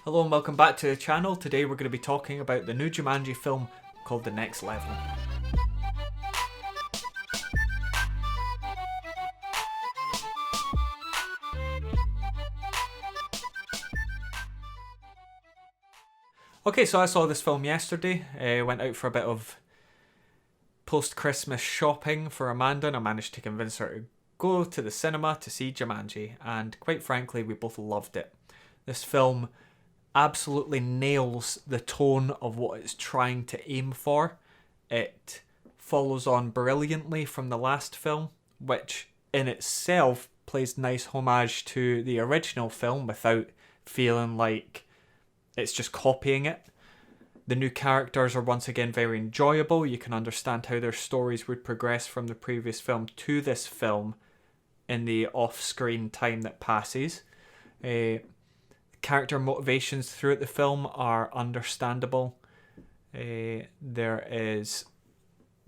Hello and welcome back to the channel. Today we're going to be talking about the new Jumanji film called The Next Level. Okay, so I saw this film yesterday. Went out for a bit of post-Christmas shopping for Amanda and I managed to convince her to go to the cinema to see Jumanji, and quite frankly we both loved it. This film absolutely nails the tone of what it's trying to aim for. It follows on brilliantly from the last film, which in itself plays nice homage to the original film without feeling like it's just copying it. The new characters are once again very enjoyable. You can understand how their stories would progress from the previous film to this film in the off-screen time that passes. Character motivations throughout the film are understandable. There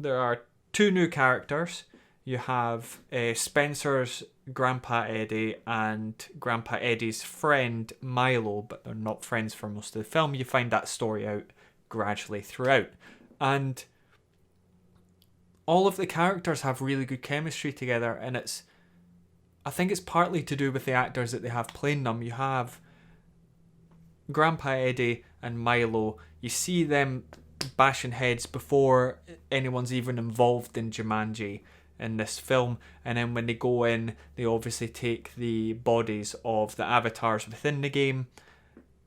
are two new characters. You have Spencer's Grandpa Eddie and Grandpa Eddie's friend Milo, but they're not friends for most of the film. You find that story out gradually throughout. And all of the characters have really good chemistry together, and I think it's partly to do with the actors that they have playing them. You have Grandpa Eddie and Milo. You see them bashing heads before anyone's even involved in Jumanji in this film, and then when they go in, they obviously take the bodies of the avatars within the game,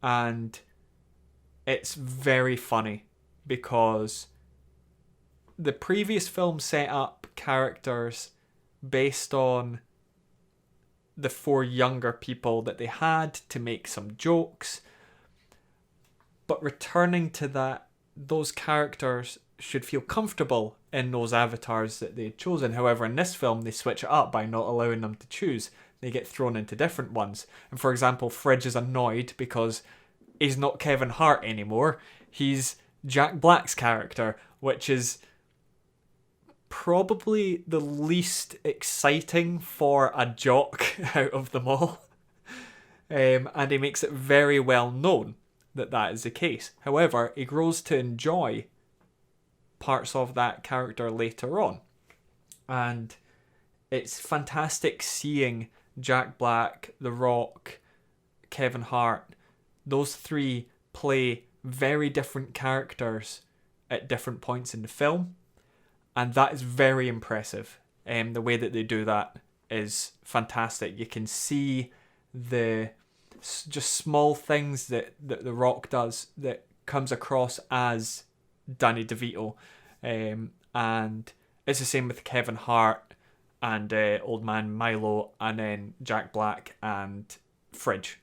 and it's very funny because the previous film set up characters based on the four younger people that they had to make some jokes, but returning to those characters should feel comfortable in those avatars that they'd chosen. However, in this film, they switch it up by not allowing them to choose. They get thrown into different ones. And for example, Fridge is annoyed because he's not Kevin Hart anymore. He's Jack Black's character, which is probably the least exciting for a jock out of them all. And he makes it very well known that is the case. However, he grows to enjoy parts of that character later on. And it's fantastic seeing Jack Black, The Rock, Kevin Hart, those three play very different characters at different points in the film. And that is very impressive. The way that they do that is fantastic. You can see the just small things that The Rock does that comes across as Danny DeVito, and it's the same with Kevin Hart and old man Milo, and then Jack Black and Fridge,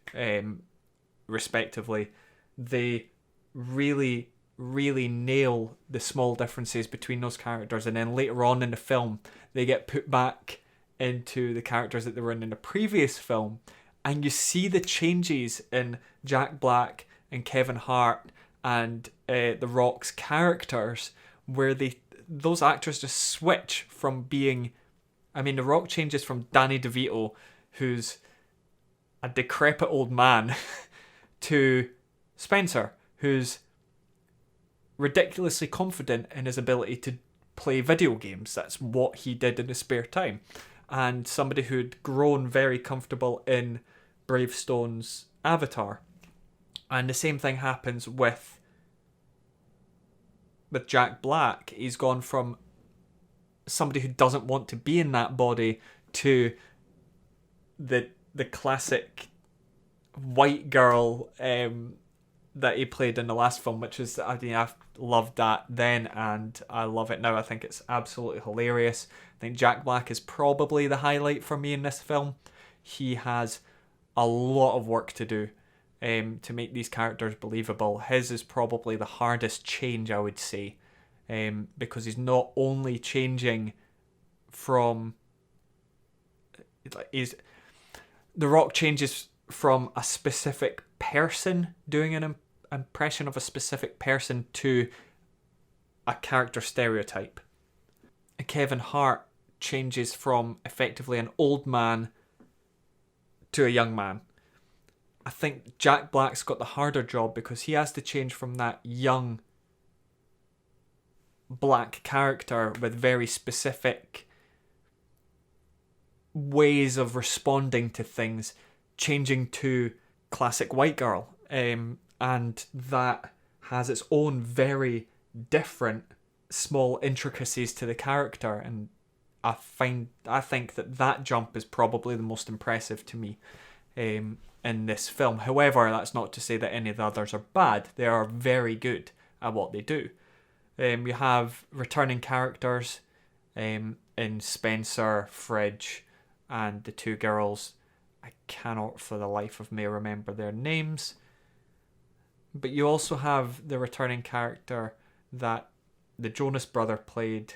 respectively. They really nail the small differences between those characters, and then later on in the film they get put back into the characters that they were in the previous film, and you see the changes in Jack Black and Kevin Hart and The Rock's characters, where those actors just switch from being... I mean, The Rock changes from Danny DeVito, who's a decrepit old man, to Spencer, who's ridiculously confident in his ability to play video games. That's what he did in his spare time. And somebody who'd grown very comfortable in Bravestone's avatar. And the same thing happens with Jack Black. He's gone from somebody who doesn't want to be in that body to the classic white girl that he played in the last film, which is, I mean, I've loved that then and I love it now. I think it's absolutely hilarious. I think Jack Black is probably the highlight for me in this film. He has a lot of work to do to make these characters believable. His is probably the hardest change, I would say, because he's not only changing from... The Rock changes from a specific person doing an impression of a specific person to a character stereotype. Kevin Hart changes from effectively an old man to a young man. I think Jack Black's got the harder job because he has to change from that young black character with very specific ways of responding to things, changing to classic white girl. And that has its own very different small intricacies to the character, and I think that jump is probably the most impressive to me in this film. However, that's not to say that any of the others are bad. They are very good at what they do. You have returning characters in Spencer, Fridge, and the two girls. I cannot for the life of me remember their names. But you also have the returning character that the Jonas brother played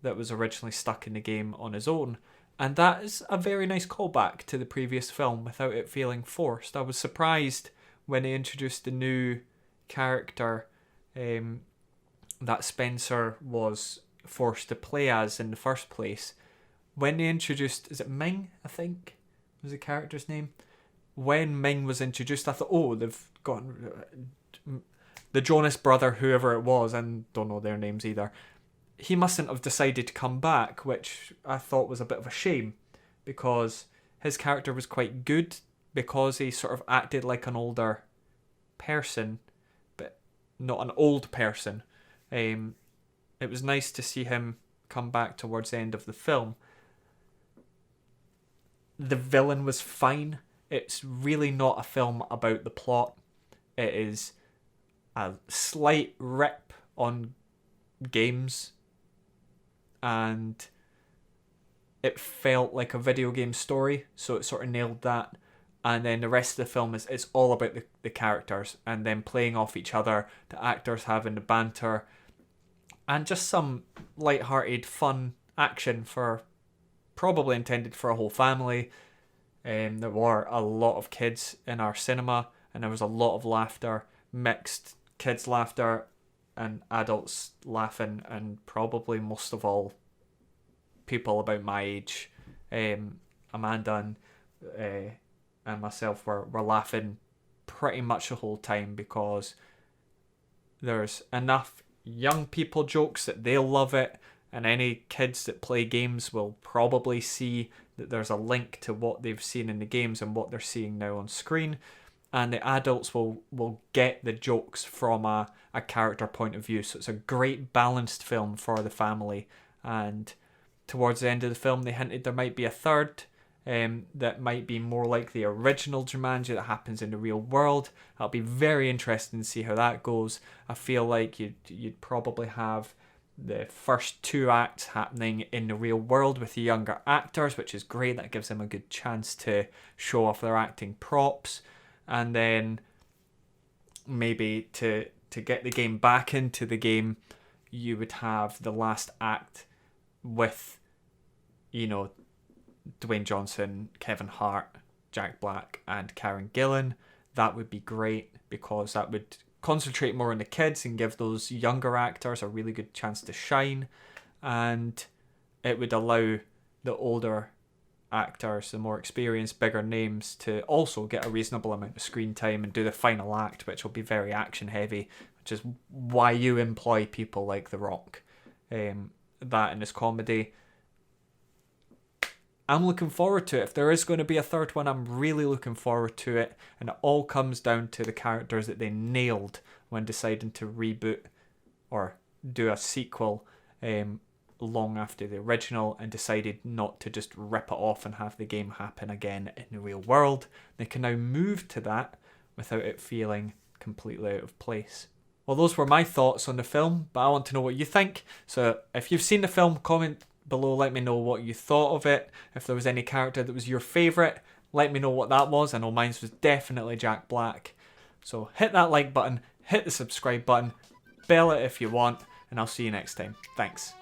that was originally stuck in the game on his own. And that is a very nice callback to the previous film without it feeling forced. I was surprised when they introduced the new character that Spencer was forced to play as in the first place. When they introduced, is it Ming, I think, was the character's name? When Ming was introduced, I thought, oh, they've got the Jonas brother, whoever it was, and don't know their names either. He mustn't have decided to come back, which I thought was a bit of a shame, because his character was quite good, because he sort of acted like an older person, but not an old person. It was nice to see him come back towards the end of the film. The villain was fine. It's really not a film about the plot. It is a slight rip on games, and it felt like a video game story, so it sort of nailed that. And then the rest of the film is it's all about the characters and them playing off each other, the actors having the banter, and just some light-hearted, fun action for probably intended for a whole family. There were a lot of kids in our cinema, and there was a lot of laughter, mixed kids' laughter and adults laughing, and probably most of all people about my age. Amanda and myself were laughing pretty much the whole time, because there's enough young people jokes that they'll love it, and any kids that play games will probably see that there's a link to what they've seen in the games and what they're seeing now on screen, and the adults will get the jokes from a character point of view. So it's a great balanced film for the family. And towards the end of the film they hinted there might be a third that might be more like the original Jumanji that happens in the real world. It'll be very interesting to see how that goes. I feel like you'd probably have the first two acts happening in the real world with the younger actors, which is great. That gives them a good chance to show off their acting props. And then maybe to get the game back into the game, you would have the last act with, Dwayne Johnson, Kevin Hart, Jack Black, and Karen Gillan. That would be great, because that would concentrate more on the kids and give those younger actors a really good chance to shine. And it would allow the older actors, the more experienced, bigger names, to also get a reasonable amount of screen time and do the final act, which will be very action heavy, which is why you employ people like The Rock. That in his comedy. I'm looking forward to it. If there is going to be a third one, I'm really looking forward to it. And it all comes down to the characters that they nailed when deciding to reboot or do a sequel long after the original, and decided not to just rip it off and have the game happen again in the real world. They can now move to that without it feeling completely out of place. Well, those were my thoughts on the film, but I want to know what you think. So if you've seen the film, comment below, let me know what you thought of it. If there was any character that was your favourite, let me know what that was. I know mine was definitely Jack Black. So hit that like button, hit the subscribe button, bell it if you want, and I'll see you next time. Thanks.